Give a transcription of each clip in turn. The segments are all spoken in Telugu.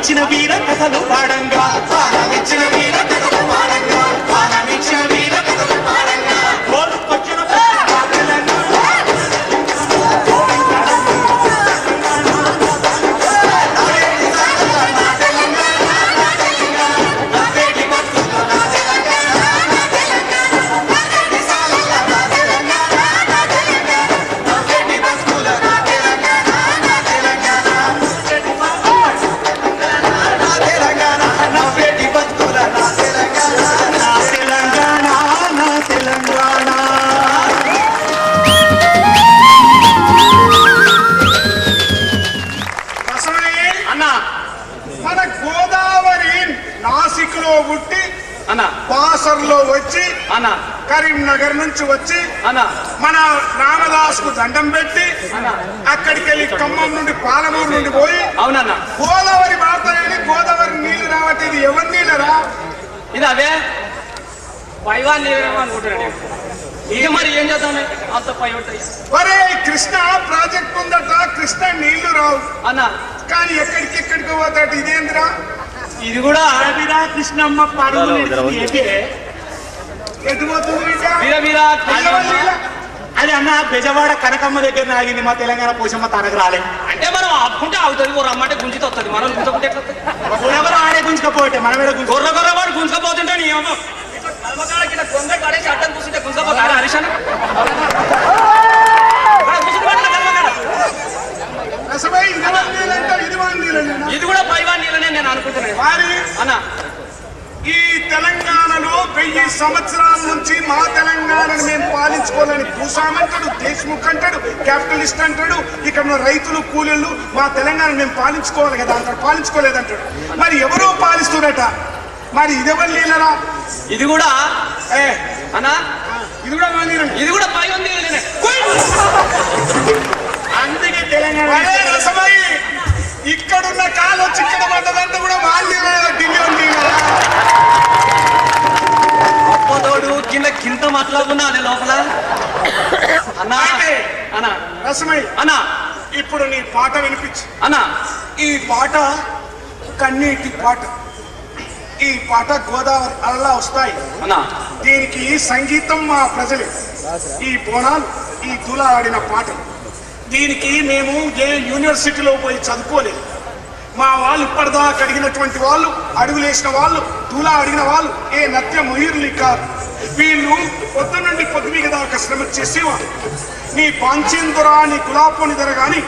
ప్రాణమిచ్చిన వీర కథలు పాడంగా ప్రాణమిచ్చిన వీర కథలు పాడంగా ప్రాణమిచ్చిన వీర కథలు పాడంగా కోరుకొచ్చిన బాసర్లో వచ్చి కరీంనగర్ నుంచి వచ్చి మన రామదాస్ కు దండం పెట్టి అక్కడికి వెళ్ళి ఖమ్మం నుండి పాలమూరు నుండి పోయి అవునన్నా గోదావరి మాత్రమే గోదావరి నీళ్లు రావట్లేదు. ఇది ఎవరి నీళ్ళరా? ఇది అవే పైవా నీళ్ళేమో అనుకుంటున్నాను. ఇక మరి ఏం చేద్దాం అంత పై ఉంటాయి. ఒరే కృష్ణ ప్రాజెక్ట్ ఉందట, కృష్ణ నీళ్లు రావు అన్నా కానీ ఎక్కడికెక్కడికి పోతాడు. ఇదేంద్రా? ఇది కూడా అరబిరా కృష్ణమ్మ పడుగు అది అన్న బెజవాడ కనకమ్మ దగ్గర ఆగింది. మా తెలంగాణ పోషమ్మ తనకు రాలే అంటే మనం ఆపుకుంటే అవుతుంది, రమ్మంటే గుంజితో వస్తుంది. మనం గుంజకుంటే ఎవరు ఆడే గుంజుకపోతే మన మీద గొర్ర గొర్ర వాడు గుంజుకపోతుంటే కొందరు పడేసి అడ్డం కూర్చుంటే గుంజకపోతాడు హరిశాన ఇది కూడా పైవా నీళ్ళనే నేను అనుకుంటున్నాను అన్న. ఈ తెలంగాణలో 1000 సంవత్సరాల నుంచి మా తెలంగాణను మేము పాలించుకోవాలని భూసామంటాడు, దేశ్ముఖ్ అంటాడు, క్యాపిటలిస్ట్ అంటాడు. ఇక్కడ ఉన్న రైతులు కూలీలు మా తెలంగాణ మేము పాలించుకోవాలి కదా అంటాడు, పాలించుకోలేదంటాడు. మరి ఎవరో పాలిస్తున్నట, మరి ఇదెవరు నీళ్ళరా? ఇది కూడా అన్నా ఇది కూడా మా నీళ్ళు, ఇది కూడా పైవా నీళ్ళనే. అందుకే తెలంగాణ ఇక్కడున్న కాలు వచ్చి ఇక్కడ పడ్డదంటే కూడా వాళ్ళు ఢిల్లీ అప్పతోడు కింద కింద మాట్లాడుకున్నా అదే లోపల అన్నా అన్నా రసమై అన్నా ఇప్పుడు నీ పాట వినిపించు అన్నా. ఈ పాట కన్నీటి పాట. ఈ పాట గోదావరి అలా వస్తాయి అన్నా. దీనికి సంగీతం మా ప్రజలే. ఈ బోనాలు ఈ తులా ఆడిన పాట. దీనికి మేము ఏ యూనివర్సిటీలో పోయి చదువుకోలేదు. మా వాళ్ళు ఇప్పటిదాకా అడిగినటువంటి వాళ్ళు, అడుగులేసిన వాళ్ళు, తులా అడిగిన వాళ్ళు ఏ నత్య మొహీరులు కాదు. వీళ్ళు పొద్దు నుండి పొద్దుమిగ దాకా శ్రమ చేసేవాళ్ళు. నీ పాంచేందురా నీ గులాపోని ధర గాని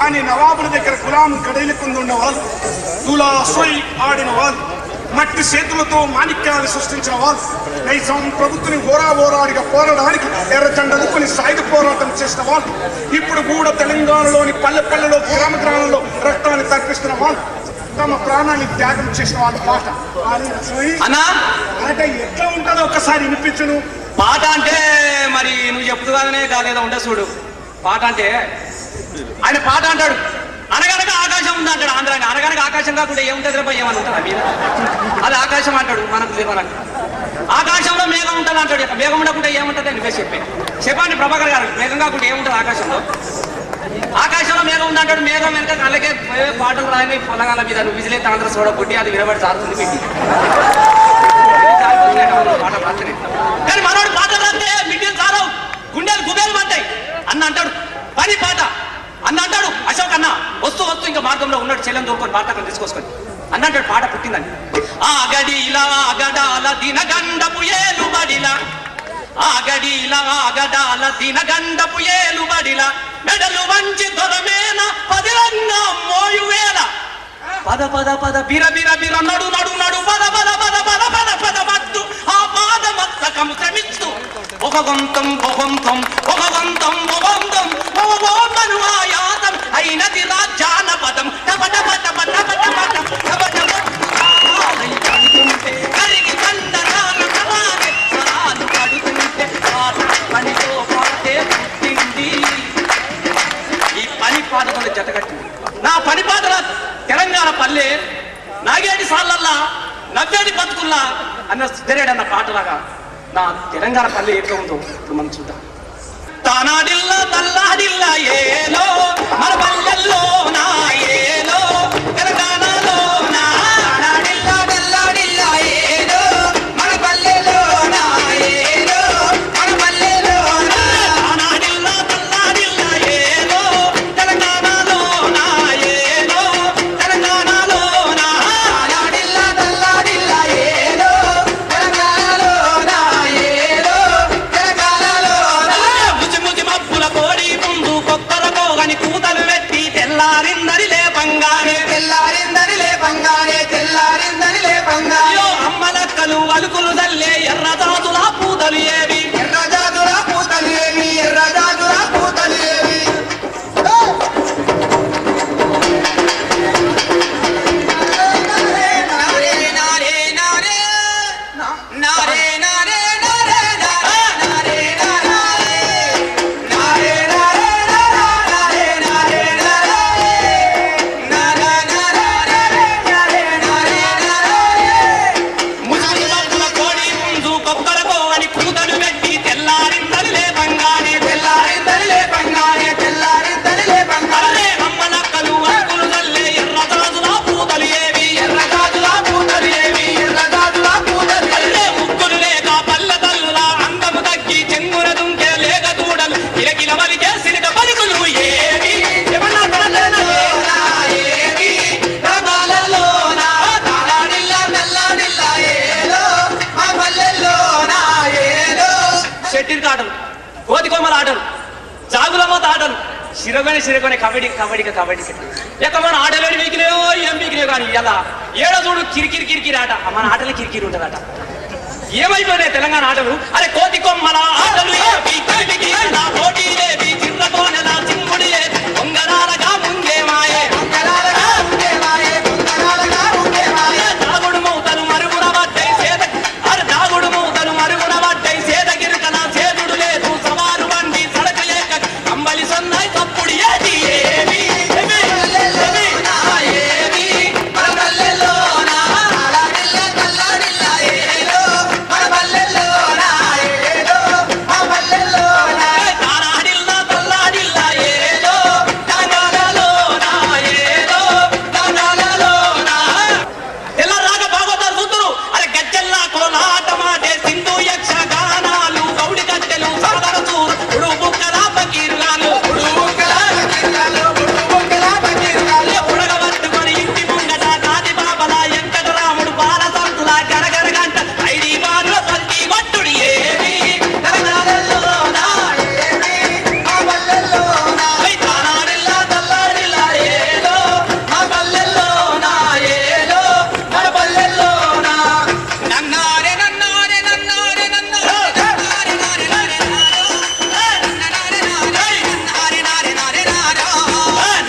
అని నవాబుల దగ్గర గులాం గడైలకుంది ఉన్నవాళ్ళు, తులా సోయి ఆడిన వాళ్ళు, మట్టి చేతులతో మాణిక్యాలు సృష్టించిన వాళ్ళు, నైజాం ప్రభుత్వం ఓరాడిగా పోరాడానికి ఎర్రజెండనుకుని సాయుధ పోరాటం చేసిన వాళ్ళు, ఇప్పుడు కూడా తెలంగాణలోని పల్లెల్లో గ్రామంలో రక్తాన్ని తర్పిస్తున్న వాళ్ళు, తమ ప్రాణాన్ని త్యాగం చేసిన వాళ్ళ పాట. అంటే ఎట్లా ఉంటుందో ఒక్కసారి వినిపించును. పాట అంటే మరి నువ్వు చెప్తూ కాదనే కాలేదా ఉండే చూడు. పాట అంటే ఆయన పాట అంటాడు అనగనగా ఆకాశం ఉంది అంటాడు. ఆంధ్రాని అనగనగా ఆకాశం కాకుండా ఏముంటుంది రేపు ఏమని ఉంటుంది మీద అది ఆకాశం అంటాడు. మనకు తెలియదు. ఆకాశంలో మేఘం ఉంటుంది అంటాడు. మేఘం ఉండకుండా ఏముంటుంది అని చెప్పండి ప్రభాకర్ గారు. మేఘం కాకుండా ఏముంటుంది ఆకాశంలో? ఆకాశంలో మేఘం ఉంది అంటాడు. మేఘం వెనక అలాగే పాటలు రాని పొలగాల మీద నువ్వు విజిలైతే ఆంధ్ర చూడబుట్టి అది వినబడి సారుతుంది పెట్టి పాట రాత్రి. కానీ మనోడు పాటలు రాస్తే మిడ్డీలు సారవు, గుండెలు గుబేలు పడతాయి అన్న అంటాడు. పని పాట అన్న అంటాడు. అశోక్ అన్న వస్తూ ఇంకా మార్గంలో ఉన్నాడు, చెల్లెని దూరుకొని పాటలు తీసుకొసుకొని అన్న అంటాడు. పాట పుట్టిందని ఆగడిలా అగడాల దినగండపు ఏలుబడిలా, ఆగడిలా అగడాల దినగండపు ఏలుబడిలా, మెడలు వంచి దొరమేన పదిలంగా మోయువేల, పద పద పద బిర బిర బిర నడు నడు నడు పద పద పద పద పద పద మత్తు ఆ పాదమత్తకం శ్రమిస్తూ ఒక గొంతం బొగొంతం ఒక గొంతం బొగొంతం బొగొంతను ఆయాతం అయినది రాజ్యానపదం టప టప టప టప టప టప టప కరిగి కండరాల కలానే స్వరాలు పడుతుంటే పనితో పాటే పుట్టింది ఈ పని పాదకులు జతగట్టింది. నా పని పాదల తెలంగాణ పల్లె నాగేటి సార్లల్లా నవ్వేటి బతుకుల్లా అన్న సిద్ధరేడన్న పాటలాగా నా తెలంగాణ పల్లె ఎట్లా ఉందో ఇప్పుడు మనం చూద్దాం. తానాడిల్లా తల్లాడిల్లా ఏలో మన పల్లెల్లో నా ఏలో తెలంగాణలో నా నక్కలు అలుకులు తల్లే ఎర్రజాతుల పూతలు ఏవి ఎర్రజాజుల పూతలు ఏవి ఎర్రజాజుల పూతలు ఏవి ముసలి భక్తుల కోడి ముందు కొక్కలకో అని పూతలు పెట్టి తెల్లారింతలు లేపంగానే అల్లే అమ్మ నక్కలు అలుకులు తల్లే ఎర్రజాతుల పూతలు ఏవి అల్లే ముగ్గులు లేక పల్లె తల్లుల అందము తగ్గి చెంగున దుంకే లేక దూడలు కిలకిల వలికే సిలిక పలుకులు ఏవి ఏమన్నా పల్లెనా? షెట్టిల్ ఆటలు కోతి కొమ్మల ఆటలు జాగులమ్మత ఆటలు సిరగొని కబడ్డీ ఎక్కడ మన ఆటలు వీకినాయో ఏం వీకినాయో కానీ ఇలా ఏడో చూడు కిరికిరి ఆట మన ఆటలు కిరికిరి ఉంటుందట ఏమైపోయినాయి తెలంగాణ ఆటలు అరే కోతి కొమ్మల ఆటలు ఏవి కలిపికి నా పోటీ లేవి చిర్రకోనెల చింగుడి ఏవి పొంగరాలగా ముందే మాయే దాగుడు మూతలు మరుగున పడ్డాయి సేద అరే దాగుడు మూతలు మరుగున పడ్డాయి సేద గిరికల సేదుడు లేదు సవారు బండి సడక లేక కంబలి సన్నాయి తప్పుడు ఏది ఏవి తారాడిల్లా తల్లాడిల్లా ఏదో దండాలలోనా ఏదో దండాలలోనా తెల్లరాగ భాగవతాలు చూద్దరు అరే గజ్జల్లా కోలాట మాటే సింధు యక్ష గానాలు గౌడి గజ్జెలు సాదర చూరు ఉడు బుక్కల పకీర్గాలు ఉడగబట్టుకొని ఇంటి ముంగట కాది బాబల వెంకటరాముడు బాల సంతుల గరగర గంట ఐడి బారుల పల్లి వట్టుడి ఏవి తానాడిల్లా తల్లాడిల్లా ఏదో మా పల్లెల్లోనా ఏదో మన పల్లెల్లోనా నన్నారే నన్నారే నన్నారే నన్నారే నన్నారే నారే నన్నారే నారే నారే నారే నారో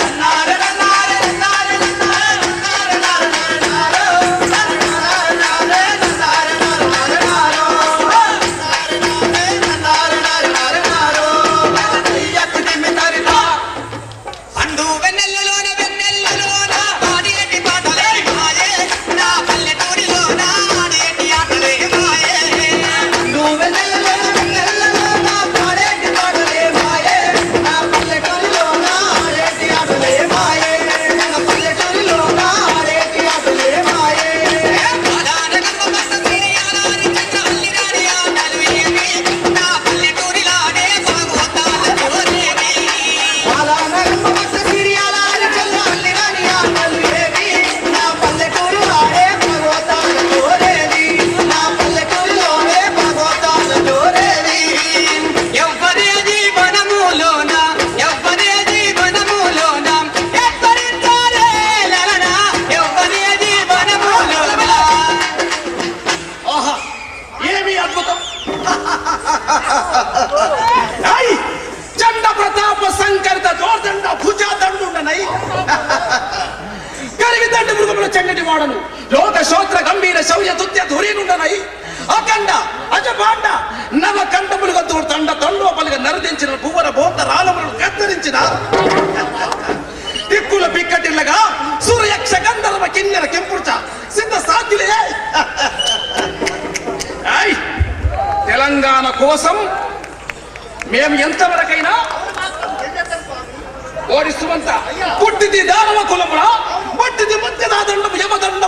నన్నారే నన్నారే నన్నారే అండు వెన్నెలలోన ఆడేటి పాటలే మాయే నా పల్లెటూరిలోన ఆడేటి ఆటలే మాయే అండు వెన్నెలలోన ఆడేటి పాటలే మాయే నా పల్లెటూరిలోన ఆడేటి ఆటలే మాయే నా పల్లెటూరిలోన ఆడేటి ఆటలే మాయే బాలానగమ్మ బస్త సిరియాలారి చంద్ర అల్లిరాని ఆటలు ఏవి నా పల్లెటూరిలాడే భాగవతాల జోరేవి బాలానగమ్మ బస్త సిరియాలారి చంద్ర అల్లిరాని ఆటలు ఏవి నా పల్లెటూరిలాడే భాగవతాల జోరేవి నా పల్లెటూరిలోనే భాగవతాల జోరేవి ఎవ్వరి జీవనములోన ఎవ్వరించాలే లలనా ఎవ్వరి జీవనములోన ఆహా ఏమి అద్భుతం ఐ చండ ప్రతాప సంకరిత దోర్దండ భుజాదండుండనై కలిగి దండ మృగముల చెంగటి వాడను లోక శోత్ర గంభీర శౌర్య దుత్య ధురీనుండనై అఖండ అజపాండ నవ కంఠములుగా తండ తండోపలుగా నరదించిన భువన బోధ రాలములను కత్తరించిన దిక్కుల పిక్కటిల్లగా సూర్యక్ష గంధర్వ కిన్నెర కెంపుర్చ సిద్ధ సాధ్యులే ఐ తెలంగాణ కోసం మేము ఎంతవరకైనా ఓడిస్తుమంత పుట్టిది దానవ కులముల బట్టిది మధ్య దండం యమదండం